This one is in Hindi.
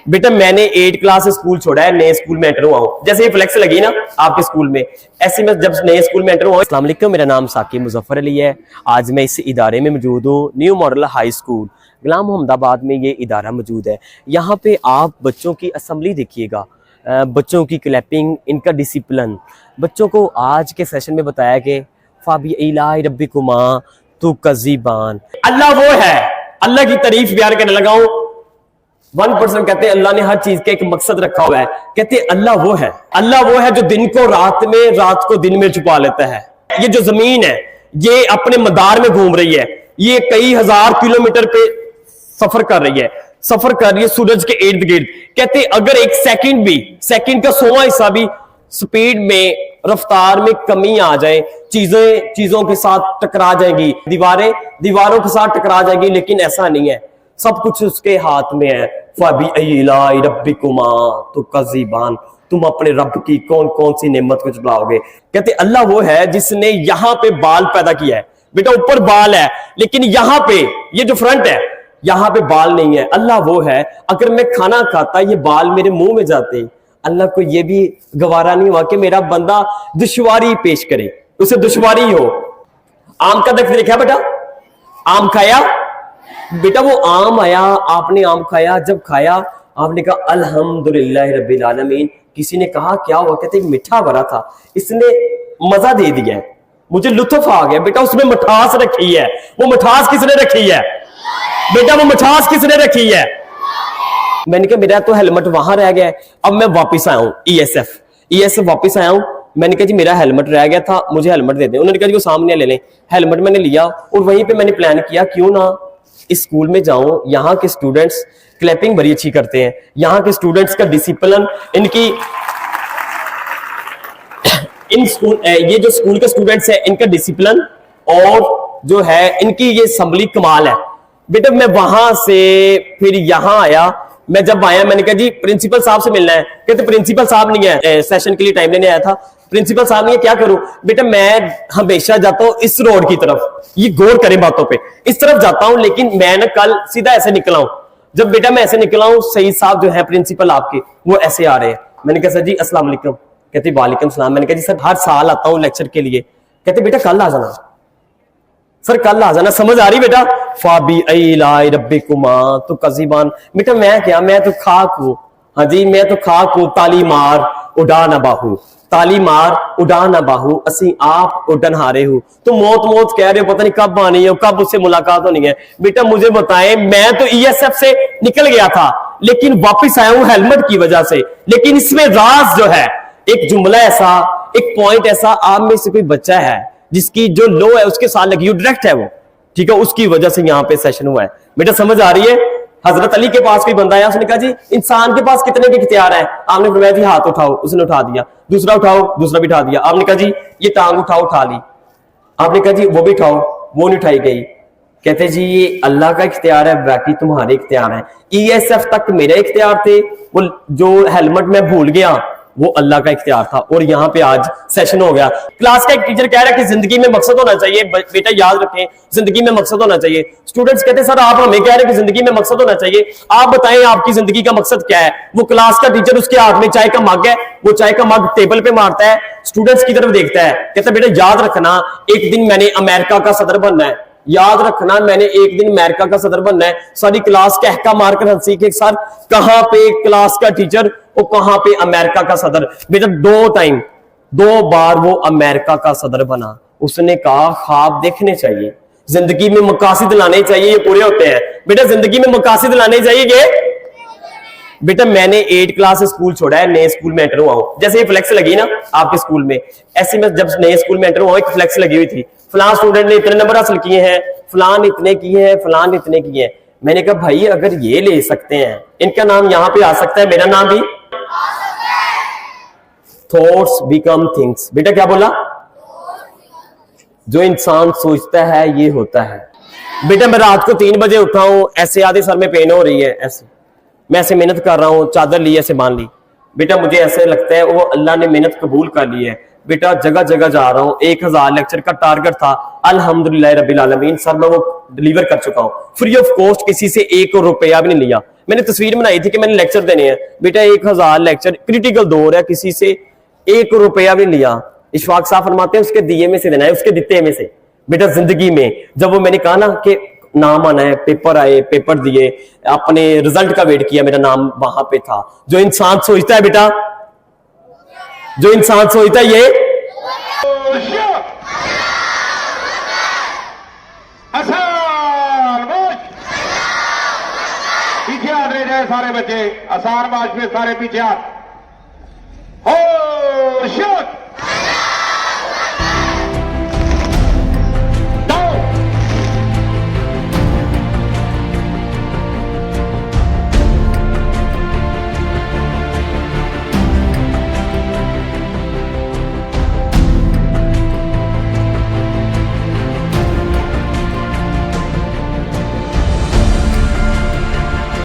बेटा मैंने 8 क्लास से स्कूल छोड़ा है, नए स्कूल में एंटर हुआ हूं। जैसे ये फ्लेक्स लगी ना आपके स्कूल में, ऐसे मैं जब नए स्कूल में एंटर हुआ। अस्सलाम वालेकुम, मेरा नाम साकिब मुजफ्फर अली है। आज मैं इस इदारे में मौजूद हूँ, न्यू मॉडल हाई स्कूल गुलाम मोहम्मदाबाद में ये इदारा मौजूद है। यहाँ पे आप बच्चों की असम्बली देखिएगा, बच्चों की क्लैपिंग, इनका डिसिप्लिन। बच्चों को आज के सेशन में बताया कि फाबी इलाही रब्बिकुमा तू कज़ीबान, अल्लाह वो है। अल्लाह की तारीफ बयान करने लगा हूं। 1% कहते हैं अल्लाह ने हर चीज का एक मकसद रखा हुआ है। कहते हैं अल्लाह वो है, अल्लाह वो है जो दिन को रात में, रात को दिन में छुपा लेता है। ये जो जमीन है ये अपने मदार में घूम रही है, ये कई हजार किलोमीटर पे सफर कर रही है, सफर कर रही है सूरज के इर्द गिर्द। कहते अगर एक सेकंड भी, सेकंड का 100वां हिस्सा भी स्पीड में, रफ्तार में कमी आ जाए, चीजों के साथ टकरा जाएगी, दीवारों के साथ टकरा जाएगी। लेकिन ऐसा नहीं है, सब कुछ उसके हाथ में है। रब्बिकुमा तो कज़ीबान, तुम अपने रब की कौन कौन सी नेमत को झुटलाओगे। कहते अल्लाह वो है जिसने यहां पे बाल पैदा किया है। बेटा ऊपर बाल है लेकिन यहां पे ये जो फ्रंट है यहां पे बाल नहीं है। अल्लाह वो है, अगर मैं खाना खाता ये बाल मेरे मुंह में जाते, अल्लाह को ये भी गवारा नहीं हुआ कि मेरा बंदा दुश्वारी पेश करे, उसे दुश्वारी हो। आम का दख्त देखा बेटा, आम खाया बेटा, वो आम आया, आपने आम खाया, जब खाया आपने कहा अल्हम्दुलिल्लाह रब्बिल आलमीन। किसी ने कहा क्या हुआ? कहते मीठा भरा था, इसने मजा दे दिया है, मुझे लुत्फ आ गया। बेटा उसमें मिठास रखी है, वो मिठास किसने रखी है बेटा? वो मिठास किसने रखी है? मैंने कहा मेरा तो हेलमेट वहां रह गया है। अब मैं वापस आया हूं, ईएसएफ वापस आया हूं। मैंने कहा जी मेरा हेलमेट रह गया था, मुझे हेलमेट दे दें। उन्होंने कहा जी वो सामने ले लें। हेलमेट मैंने लिया और वहीं पे मैंने प्लान किया क्यों ना इस स्कूल में जाऊं। यहाँ के स्टूडेंट्स क्लैपिंग बड़ी अच्छी करते हैं, यहाँ के स्टूडेंट्स का डिसिप्लिन, ये जो स्कूल के स्टूडेंट्स हैं इनका डिसिप्लिन और जो है इनकी ये असम्बली कमाल है। बेटा मैं वहां से फिर यहां आया। मैं जब आया मैंने कहा जी प्रिंसिपल साहब से मिलना है। कहते प्रिंसिपल साहब नहीं है, सेशन के लिए टाइम लेने आया था, प्रिंसिपल साहब नहीं है, क्या करूं? बेटा मैं हमेशा जाता हूं इस रोड की तरफ, ये गौर करें बातों पे, इस तरफ जाता हूं। लेकिन मैं ना कल सीधा ऐसे निकला हूं। जब बेटा मैं ऐसे निकला हूं, सईद साहब जो है प्रिंसिपल आपके, वो ऐसे आ रहे हैं। मैंने कहा सर जी अस्सलाम वालेकुम। कहते वालेकुम सलाम। मैंने कहा जी सर हर साल आता हूं लेक्चर के लिए। कहते बेटा कल आ जाना सर, कल आ जाना। समझ आ रही बेटा? फाबी इलाही रब्बिकुमा तो कज़ीबान। बेटा मैं क्या, मैं तो खाक हूं। हाँ जी मैं तो खाक हूं। ताली मार उड़ा ना बाहू, ताली मार उड़ा ना बाहू, असी आप उड़न हारे हो। तो मौत कह रहे हो, पता नहीं कब आनी है, कब उससे मुलाकात होनी है। बेटा मुझे बताएं, मैं तो ईएसएफ से निकल गया था लेकिन वापिस आया हूं हेलमेट की वजह से। लेकिन इसमें राज जो है, एक जुमला ऐसा, एक पॉइंट ऐसा, आप में से कोई बच्चा है जिसकी जो लो है उसके साथ लगी, यू डायरेक्ट है वो, ठीक है, उसकी वजह से यहाँ पे सेशन हुआ है। बेटा समझ आ रही है? हजरत अली के पास कोई बंदा आया, उसने कहा जी इंसान के पास कितने के इख्तियार है? आपने फरमाया जी हाथ उठाओ, उसने उठा दिया। दूसरा उठाओ, दूसरा भी उठा दिया। आपने कहा जी ये टांग उठाओ, उठा ली। आपने कहा जी वो भी उठाओ, वो नहीं उठाई गई। कहते जी ये अल्लाह का इख्तियार है, बाकी तुम्हारे इख्तियार है। ईएसएफ तक मेरे इख्तियार थे, वो जो हेलमेट में भूल गया वो अल्लाह का इख्तियार था। और यहाँ पे आज सेशन हो गया। क्लास का एक टीचर कह रहा है कि जिंदगी में मकसद होना चाहिए। बेटा याद रखें, जिंदगी में मकसद होना चाहिए। स्टूडेंट्स कहते हैं सर आप हमें कह रहे हैं कि जिंदगी में मकसद होना चाहिए, आप बताएं आपकी जिंदगी का मकसद क्या है? वो क्लास का टीचर, उसके हाथ में चाय का मग है, वो चाय का मग टेबल पे मारता है, स्टूडेंट्स की तरफ देखता है, कहता है बेटा याद रखना एक दिन मैंने अमेरिका का सदर बनना है, याद रखना मैंने एक दिन अमेरिका का सदर बनना है। सारी क्लास कहका मारकर हंसी के सर कहां पे क्लास का टीचर और कहां पे अमेरिका का सदर। बेटा दो बार वो अमेरिका का सदर बना। उसने कहा ख्वाब देखने चाहिए, जिंदगी में मकासद लाने चाहिए, ये पूरे होते हैं। बेटा जिंदगी में मकासद लाने चाहिए। बेटा मैंने 8 क्लास से स्कूल छोड़ा है, नए स्कूल में एंटर हुआ हूं। जैसे ये फ्लेक्स लगी ना आपके स्कूल में, ऐसे मैं जब नए स्कूल में एंटर हुआ एक फ्लेक्स लगी हुई थी, फलां स्टूडेंट ने इतने नंबर हासिल किए हैं, फलान इतने किए हैं, फलान इतने किए हैं। मैंने कहा भाई अगर ये ले सकते हैं, इनका नाम यहां पे आ सकता है, मेरा नाम भी। Thoughts become things. बेटा क्या बोला? जो इंसान सोचता है ये होता है। बेटा मैं रात को 3 बजे उठा हूं, ऐसे आधे सर में पेन हो रही है, ऐसे मैं ऐसे मेहनत कर रहा हूं, चादर ली ऐसे बांध ली। बेटा मुझे ऐसे लगता है वो अल्लाह ने मेहनत कबूल कर ली है। बेटा जगह जगह जा रहा हूं, 1000 लेक्चर का टारगेट था, अल्हम्दुलिल्लाह रब्बिल आलमीन सर मैं वो डिलीवर कर चुका हूं, फ्री ऑफ कॉस्ट, किसी से 1 रुपया भी नहीं लिया। मैंने तस्वीर बनाई थी कि मैंने लेक्चर देने हैं। बेटा 1000 लेक्चर, क्रिटिकल दौर है, किसी से 1 रुपया भी लिया, इशफाक साहब फरमाते हैं उसके दिए में से देना है, उसके दिते में से। बेटा जिंदगी में जब वो मैंने कहा ना कि नाम आना है, पेपर आए, पेपर दिए, अपने रिजल्ट का वेट किया, मेरा नाम वहां पे था। जो इंसान सोचता है बेटा, जो इंसान सोचता है ये पीछे हट रहे जाए सारे बच्चे, आसान बाज पे सारे पीछे हट। हो शट